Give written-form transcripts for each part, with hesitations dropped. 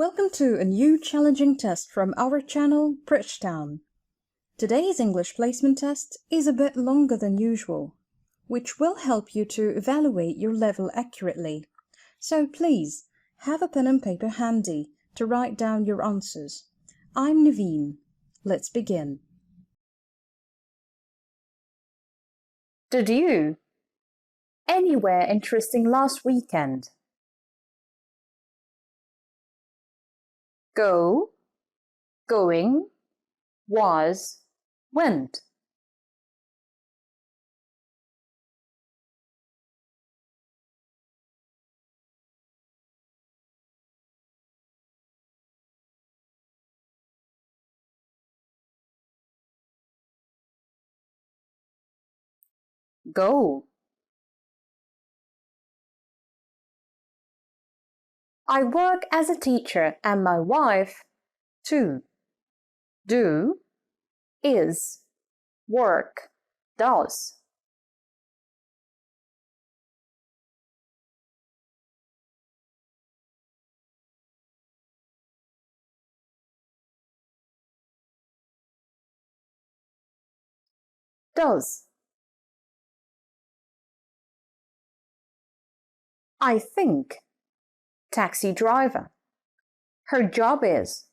Welcome to a new challenging test from our channel, Bridgetown. Today's English placement test is a bit longer than usual, which will help you to evaluate your level accurately. So please, have a pen and paper handy to write down your answers. I'm Naveen. Let's begin. Did you? Anywhere interesting last weekend? Go, going, was, went. Go. I work as a teacher and my wife, too. Do, is, work, does. Does. I think. Taxi driver. Her job is.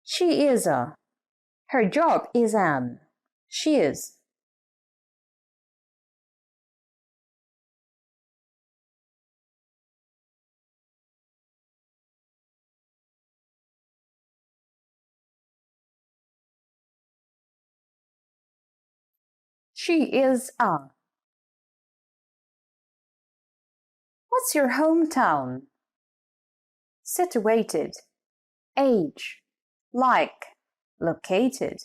She is a. Her job is an. She is. She is a. What's your hometown? Situated. Age. Like. Located.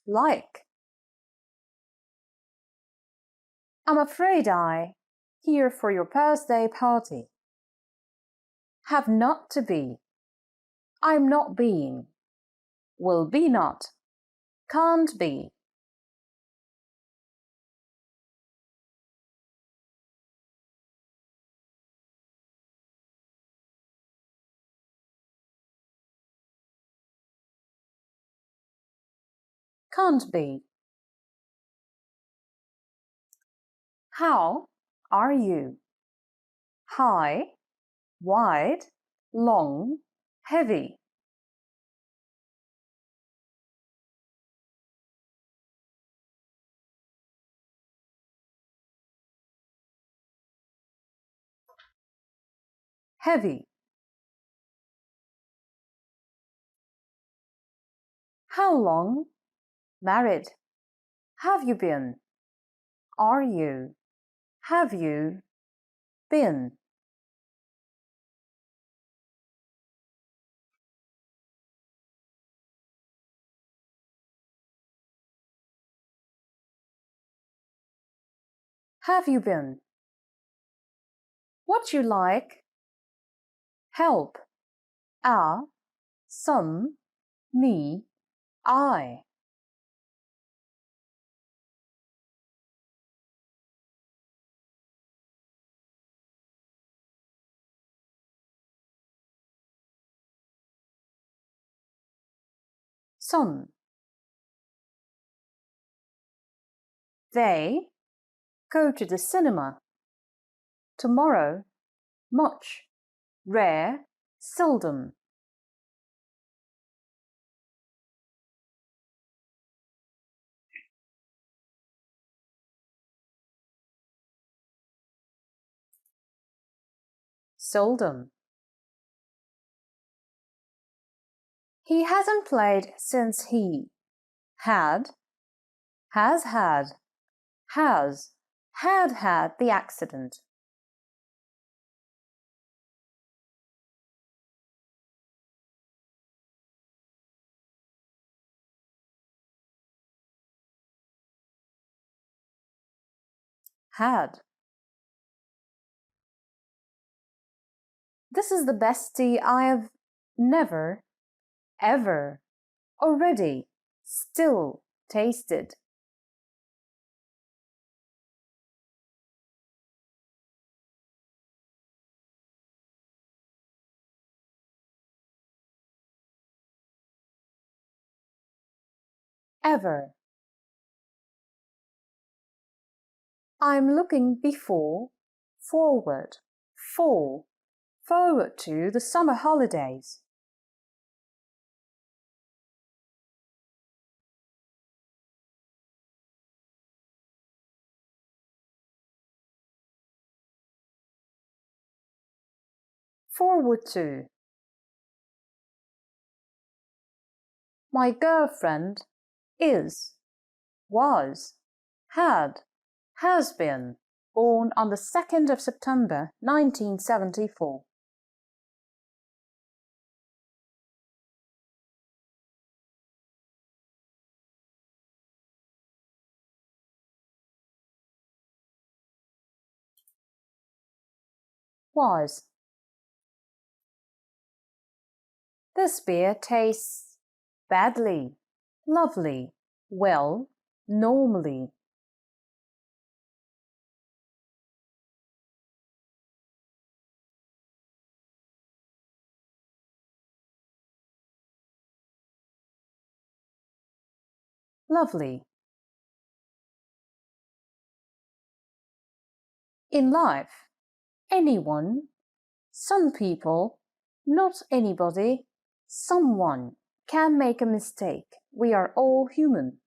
Like. I'm afraid I. Here for your birthday party. Have not to be. I'm not being. Will be not. Can't be. Can't be. How are you? High, wide, long, heavy. Heavy. How long? Married. Have you been? Are you? Have you been? Have you been? What you like? Help. Some, me, I. Some. They go to the cinema. Tomorrow, much, rare, seldom. Seldom. He hasn't played since he had, has had, had the accident. Had. This is the best tea I have never, ever, already, still, tasted. Ever. I'm looking before, forward, forward to the summer holidays. Forward to. My girlfriend is, was, had, has been born on the 2nd of September 1974. Was. This beer tastes badly, lovely, well, normally. Lovely. In life, anyone, some people, not anybody, someone can make a mistake. We are all human.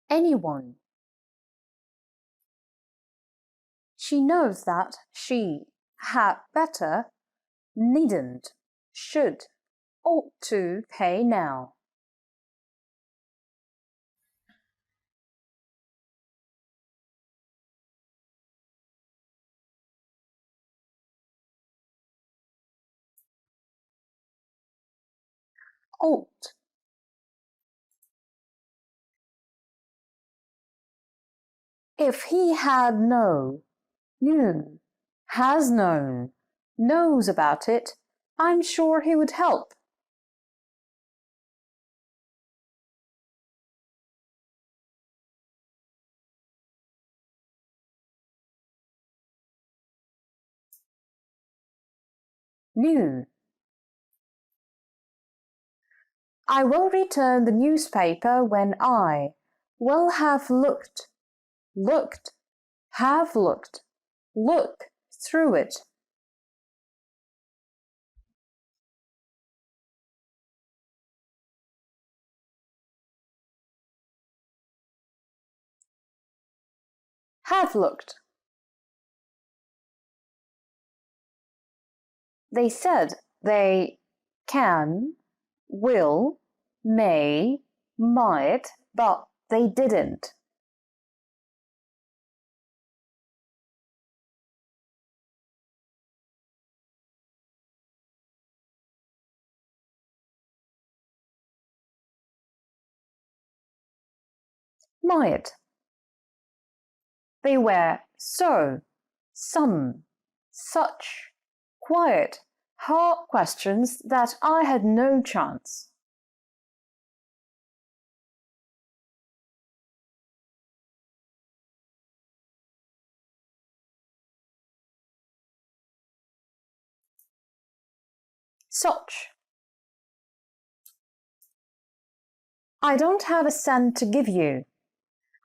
Anyone. She knows that she had better, needn't, should, ought to pay now. Ought. If he had known, knew, has known, knows about it, I'm sure he would help. Knew. I will return the newspaper when I will have looked, have looked, look through it. Have looked. They said they can, will, may, might, but they didn't. Might. They were so, some, such, quiet, hard questions that I had no chance. Such. I don't have a cent to give you.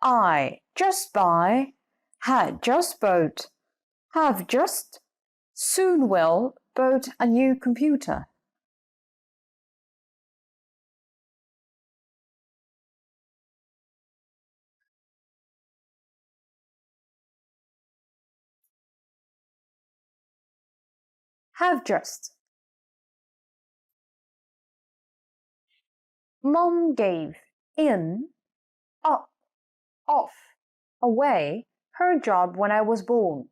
I just buy, had just bought, have just, soon will bought a new computer. Have just. Mom gave in, up, off, away her job when I was born.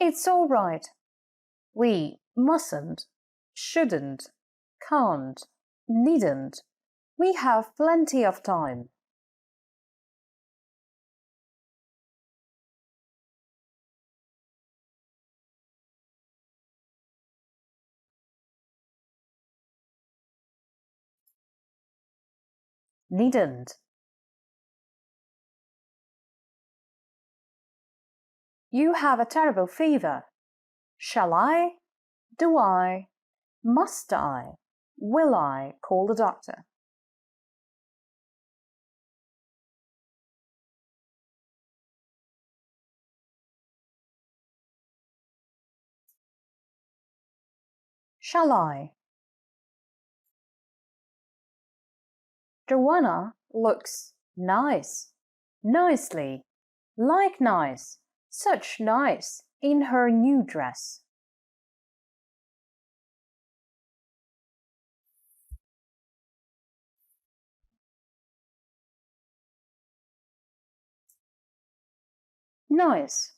It's all right. We mustn't, shouldn't, can't, needn't. We have plenty of time. Needn't. You have a terrible fever. Shall I? Do I? Must I? Will I call the doctor? Shall I? Joanna looks nice, nicely, like nice, such nice in her new dress. Nice.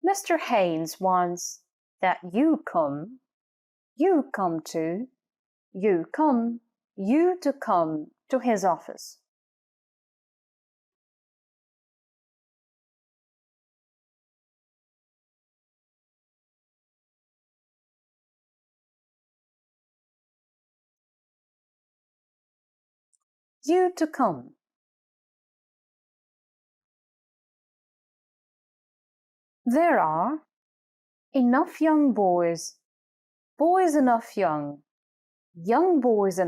Mr. Haynes wants that you come to, you to come to his office. You to come. There are enough young boys, boys enough young boys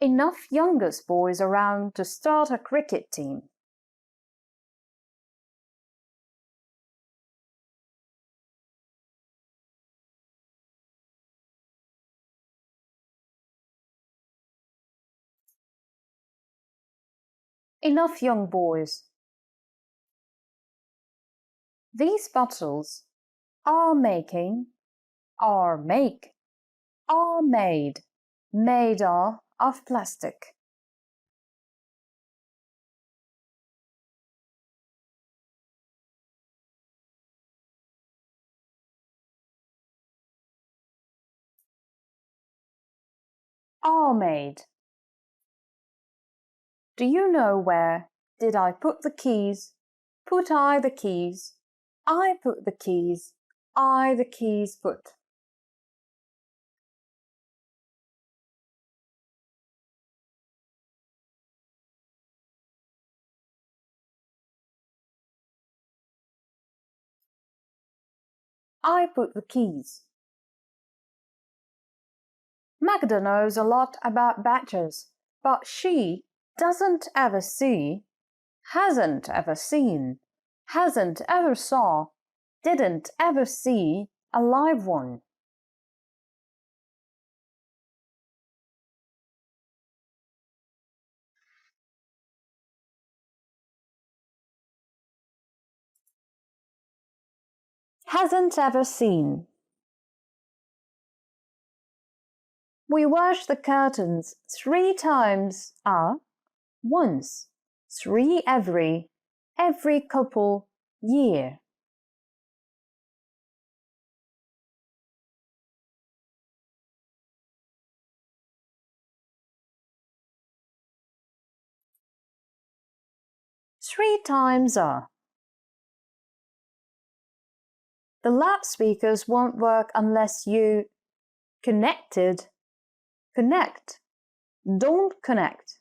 enough youngest boys around to start a cricket team. Enough young boys. These bottles are making, are make, are made of plastic. Are made. Do you know where did I put the keys? Put I the keys? I put the keys. I the keys put. I put the keys. Magda knows a lot about badgers, but she doesn't ever see, hasn't ever seen, hasn't ever saw, didn't ever see a live one. Hasn't ever seen. We wash the curtains 3 times once, 3 every couple year. Three times a. The loudspeakers won't work unless you connected. Connect. Don't connect.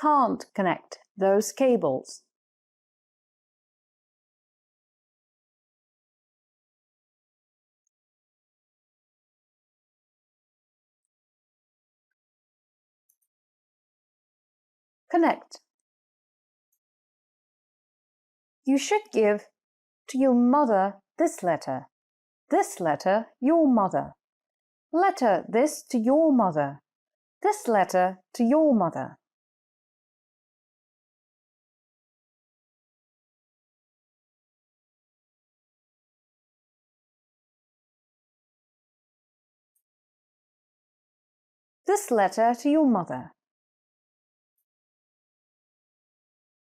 Can't connect those cables. Connect. You should give to your mother this letter. This letter, your mother. Letter this to your mother. This letter to your mother. This letter to your mother.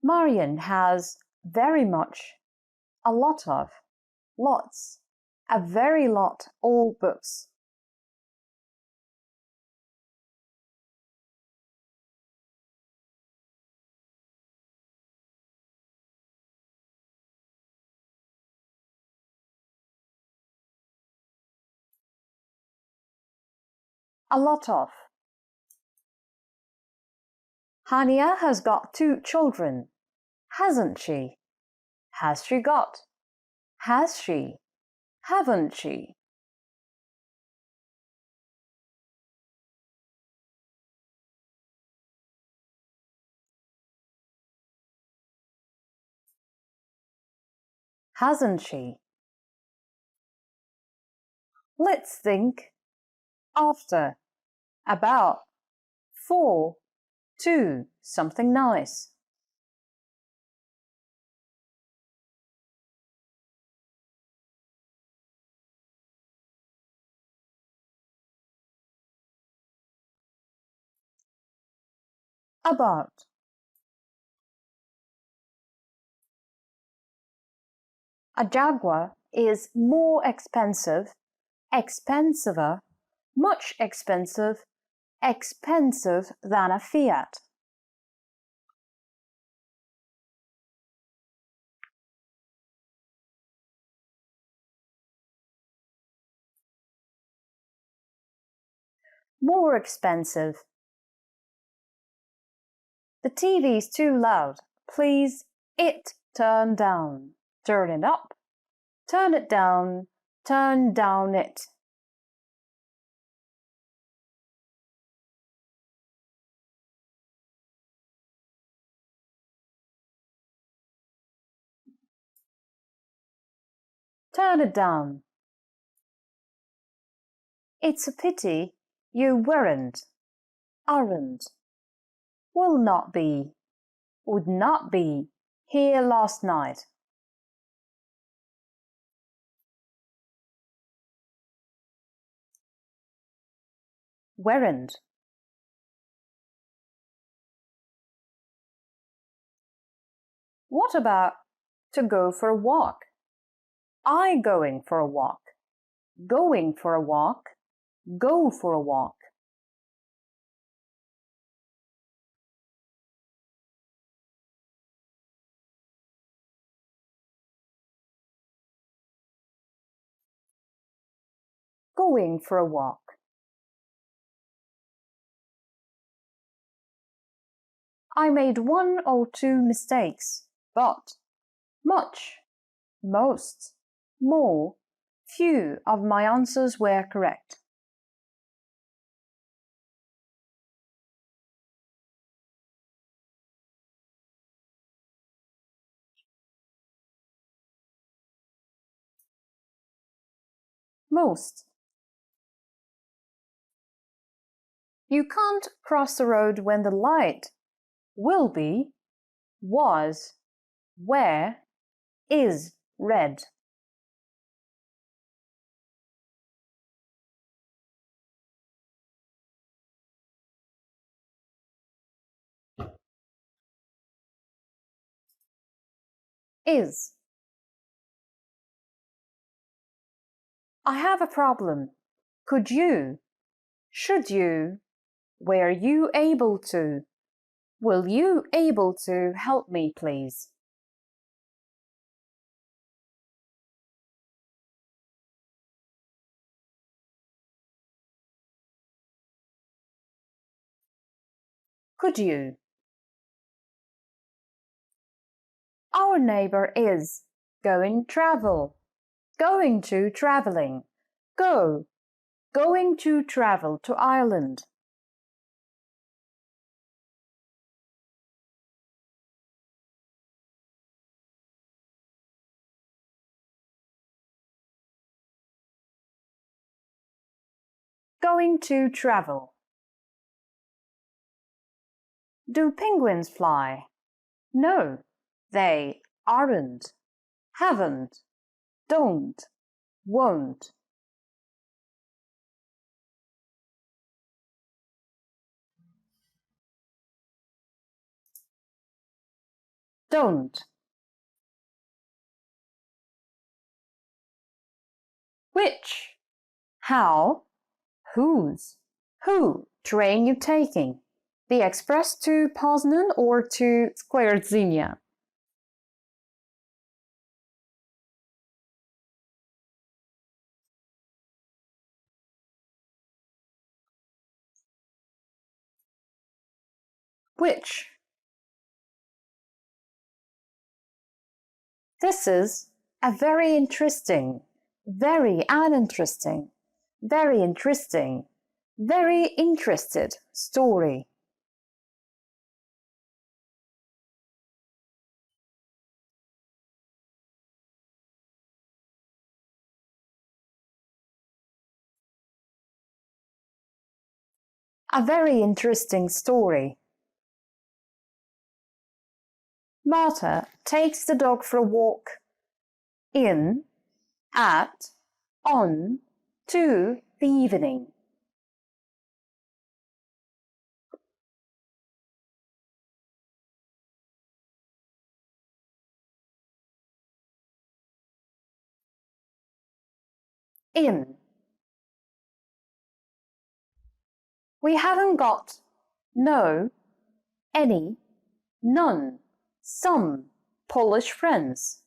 Marian has very much, a lot of, lots, a very lot all books. A lot of. Hania has got 2 children, hasn't she? Has she got? Has she? Haven't she? Hasn't she? Let's think. After. About. For. To. Something nice. About. A Jaguar is more expensive, expensiver, much expensive, expensive than a Fiat. More expensive. The TV's too loud. Please, it turn down. Turn it up. Turn it down. Turn down it. Turn it down. It's a pity you weren't, aren't, will not be, would not be here last night. Weren't. What about to go for a walk? I going for a walk. Going for a walk. Go for a walk. Going for a walk. I made 1 or 2 mistakes, but much, most, more, few of my answers were correct. Most. You can't cross the road when the light will be, was, were, is red. Is. I have a problem. Could you? Should you? Were you able to? Will you able to help me, please? Could you? Our neighbor is going travel. Going to traveling. Go. Going to travel to Ireland. Going to travel. Do penguins fly? No, they aren't, haven't, don't, won't. don't. Which, how, whose, who train you taking? The express to Poznan or to Skwerzynia? Which? This is a very interesting, very uninteresting, very interesting, very interested story. A very interesting story. Marta takes the dog for a walk in, at, on, to the evening. In. We haven't got no, any, none, some Polish friends.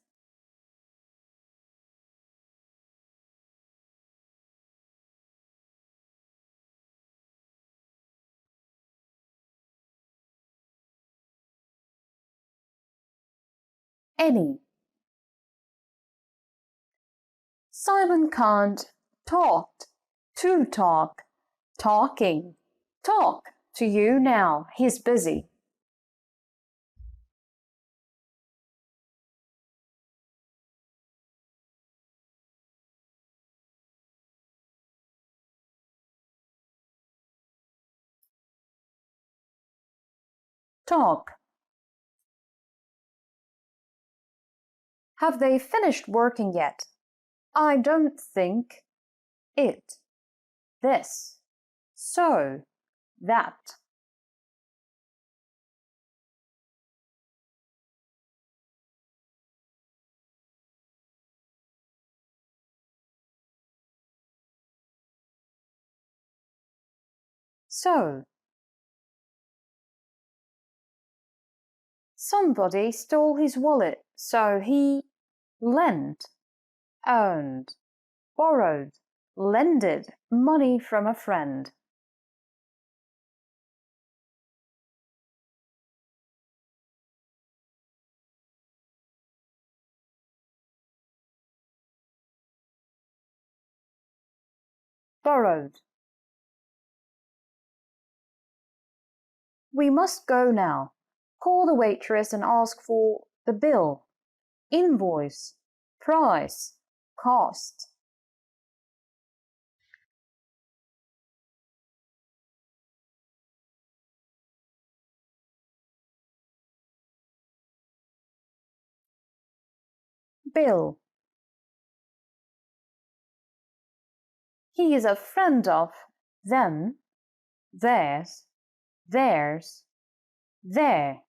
Any. Simon can't talk, to talk, talking, talk to you now. He's busy. Talk. Have they finished working yet? I don't think. It. This. So. That. So. Somebody stole his wallet, so he lent, owned, borrowed, lended money from a friend. Borrowed. We must go now. Call the waitress and ask for the bill, invoice, price, cost. Bill. He is a friend of them, theirs, theirs, their.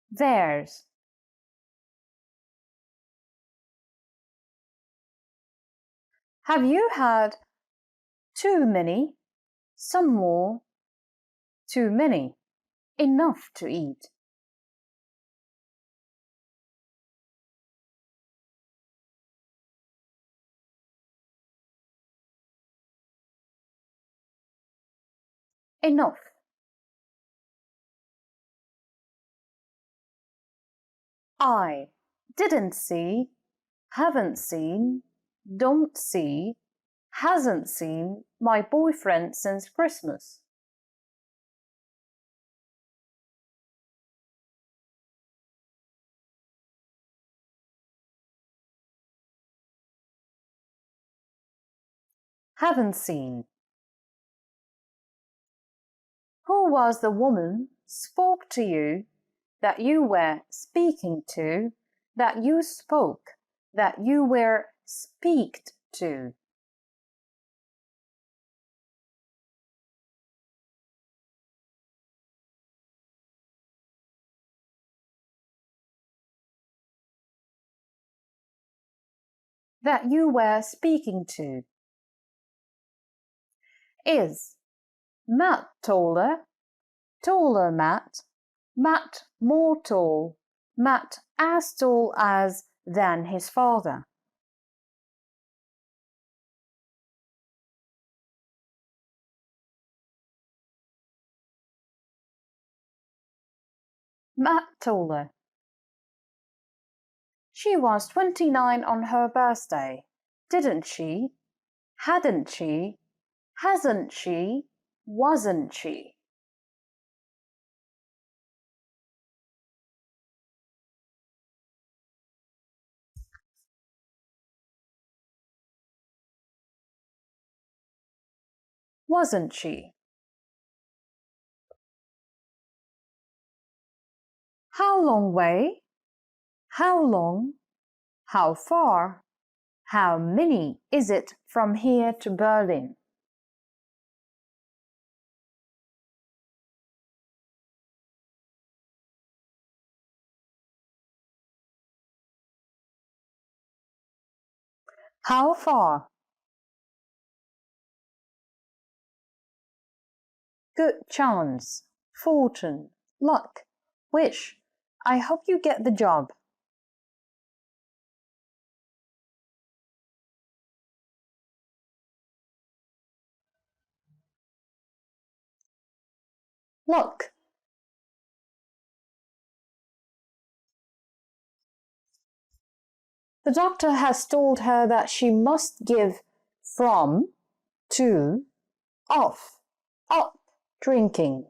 Theirs. Have you had too many? Some more? Too many? Enough to eat? Enough. I didn't see, haven't seen, don't see, hasn't seen my boyfriend since Christmas. Haven't seen. Who was the woman spoke to you that you were speaking to, that you spoke, that you were speaked to. That you were speaking to. Is Matt taller? Taller Matt. Matt more tall. Matt as tall as than his father. Matt taller. She was 29 on her birthday, didn't she? Hadn't she? Hasn't she? Wasn't she? Wasn't she? How long way? How long? How far? How many is it from here to Berlin? How far? Good chance, fortune, luck, wish. I hope you get the job. Luck. The doctor has told her that she must give from, to, off, up, drinking.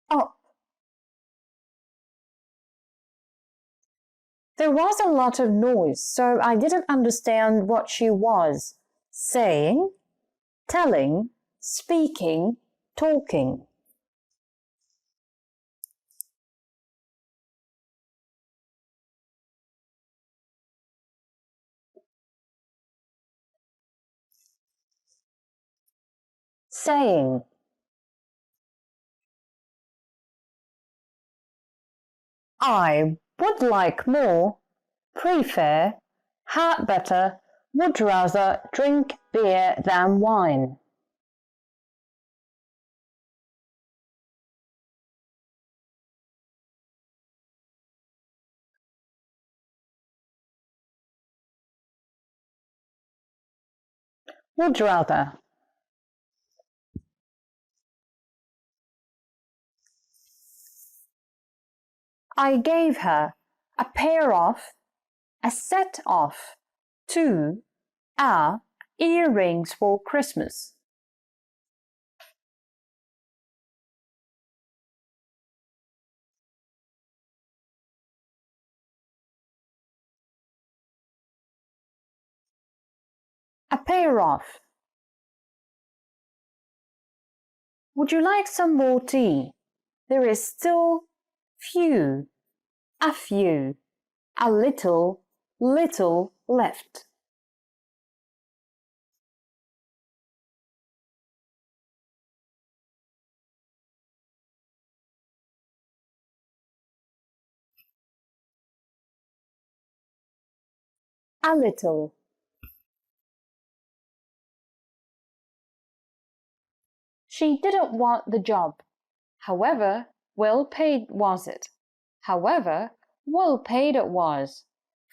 Up. There was a lot of noise, so I didn't understand what she was saying, telling, speaking, talking. Saying. I would like more, prefer, had better, would rather drink beer than wine. Would rather. I gave her a pair of, a set of, two, earrings for Christmas. A pair of. Would you like some more tea? There is still few, a few, a little, little left. A little. She didn't want the job. However, well paid was it. However, well paid it was.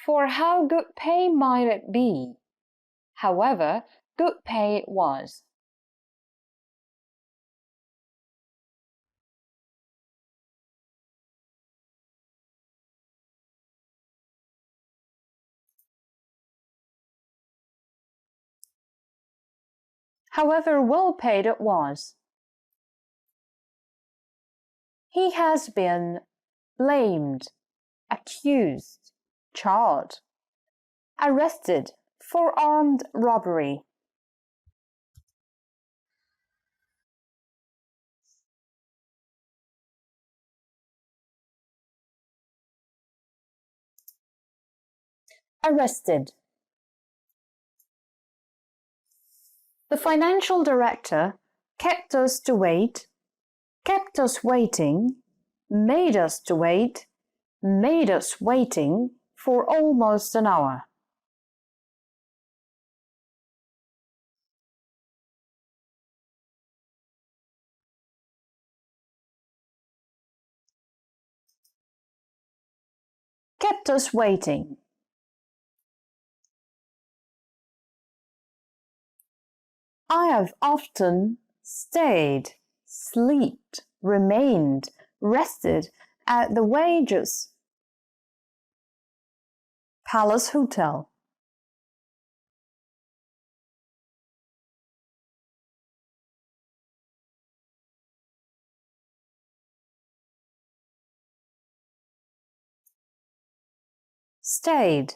For how good pay might it be? However, good pay it was. However well paid it was. He has been blamed, accused, charred. Arrested for armed robbery. Arrested. The financial director kept us to wait, kept us waiting, made us to wait, made us waiting for almost an hour. Kept us waiting. I have often stayed, slept, remained, rested at the Wages Palace Hotel. Stayed.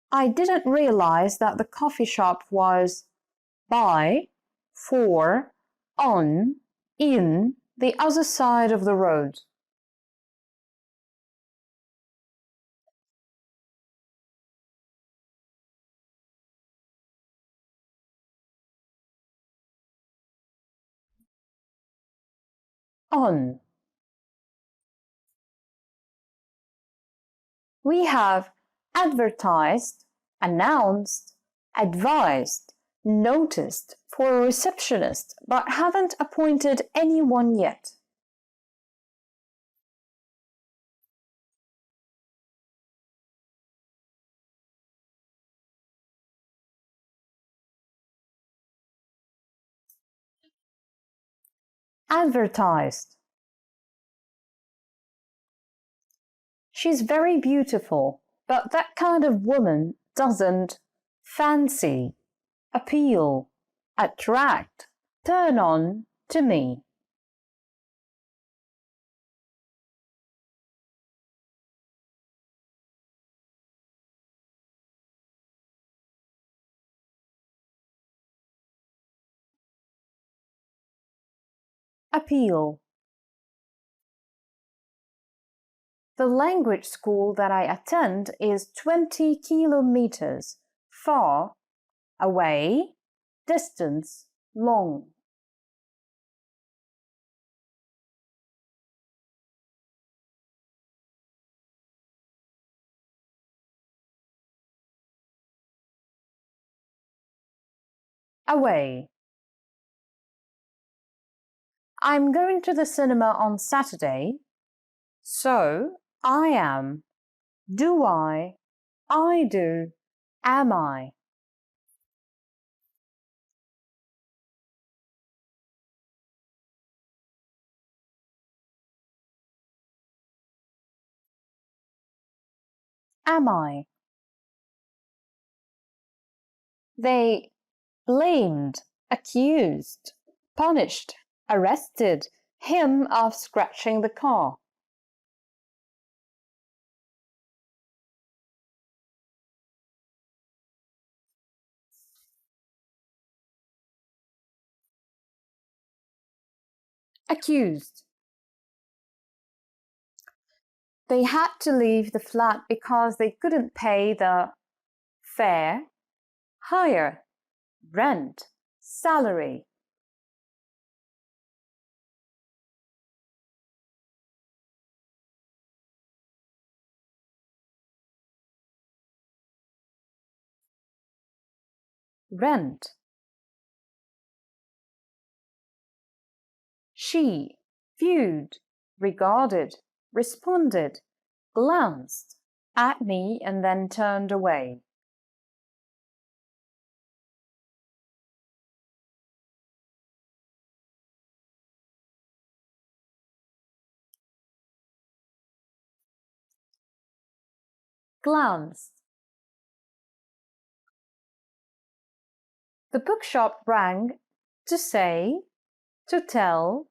I didn't realize that the coffee shop was by, for, on, in the other side of the road. On. We have advertised, announced, advised, noticed for a receptionist, but haven't appointed anyone yet. Advertised. She's very beautiful, but that kind of woman doesn't fancy, appeal, attract, turn on to me. Appeal. The language school that I attend is 20 kilometers far away, distance long. Away. I'm going to the cinema on Saturday, so I am, do I do, am I. Am I. They blamed, accused, punished, arrested him of scratching the car. Accused. They had to leave the flat because they couldn't pay the fare, hire, rent, salary. Rent. She viewed, regarded, responded, glanced at me and then turned away. Glanced. The bookshop rang to say, to tell,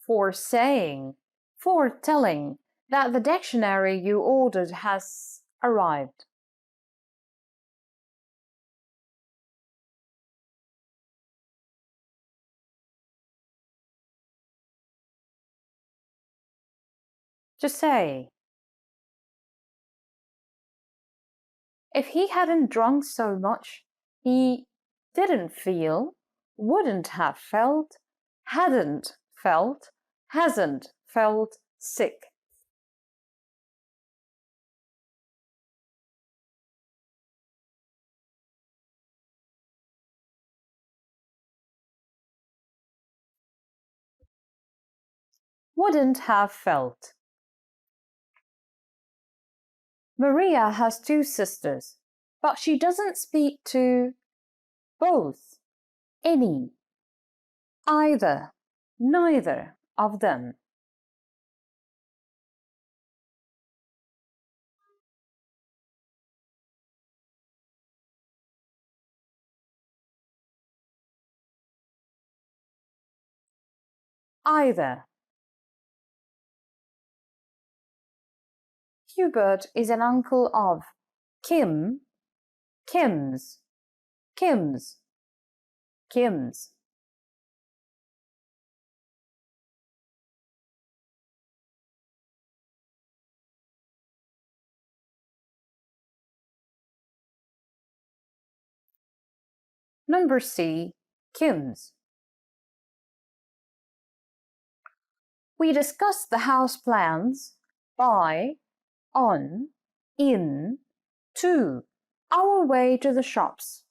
for saying, for telling, that the dictionary you ordered has arrived. To say. If he hadn't drunk so much, he didn't feel, wouldn't have felt, hadn't felt, hasn't felt sick. Wouldn't have felt. Maria has two sisters, but she doesn't speak to both, any, either, neither of them. Either. Hubert is an uncle of Kim, Kims, Kims, Kims. Number C, Kims. We discussed the house plans by, on, in, to, our way to the shops.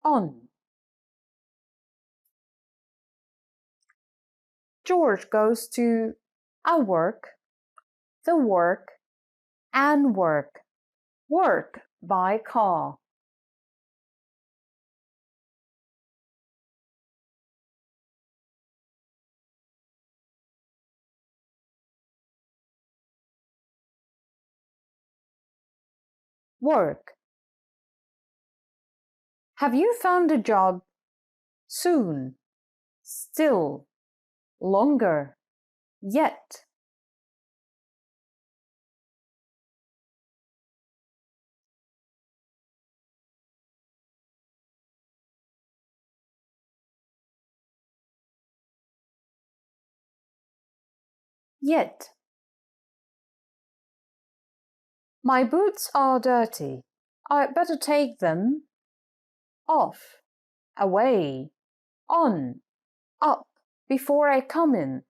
On. George goes to a work, the work, and work. Work by car. Work. Have you found a job? Soon. Still. Longer. Yet. Yet. My boots are dirty. I'd better take them off, away, on, up, before I come in.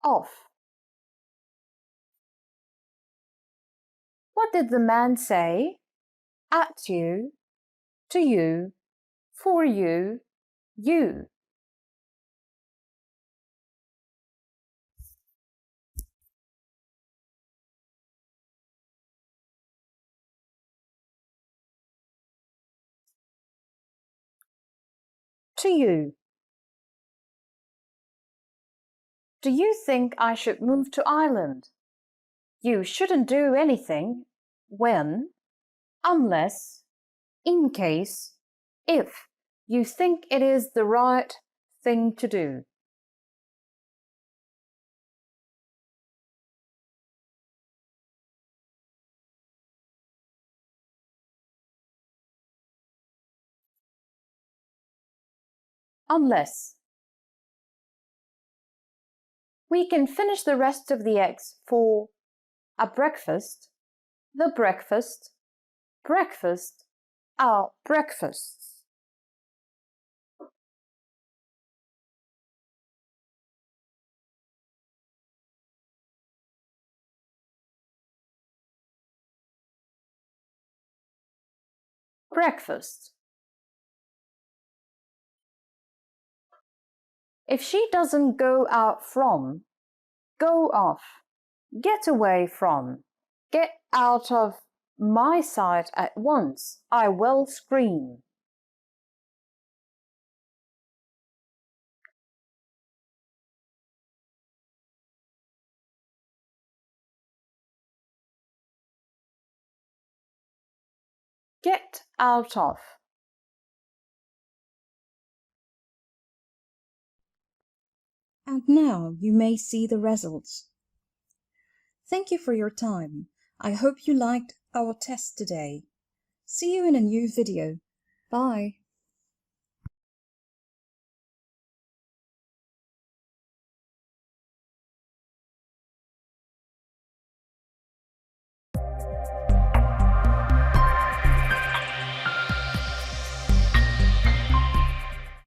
Off. What did the man say? At you, to you, for you, you. To you. Do you think I should move to Ireland? You shouldn't do anything when, unless, in case, if you think it is the right thing to do. Unless. We can finish the rest of the eggs for a breakfast, the breakfast, breakfast, our breakfasts. Breakfast. If she doesn't go out from, go off, get away from, get out of My sight at once I will screen. Get out of. And now you may see the results. Thank you for your time. I hope you liked our test today. See you in a new video. Bye.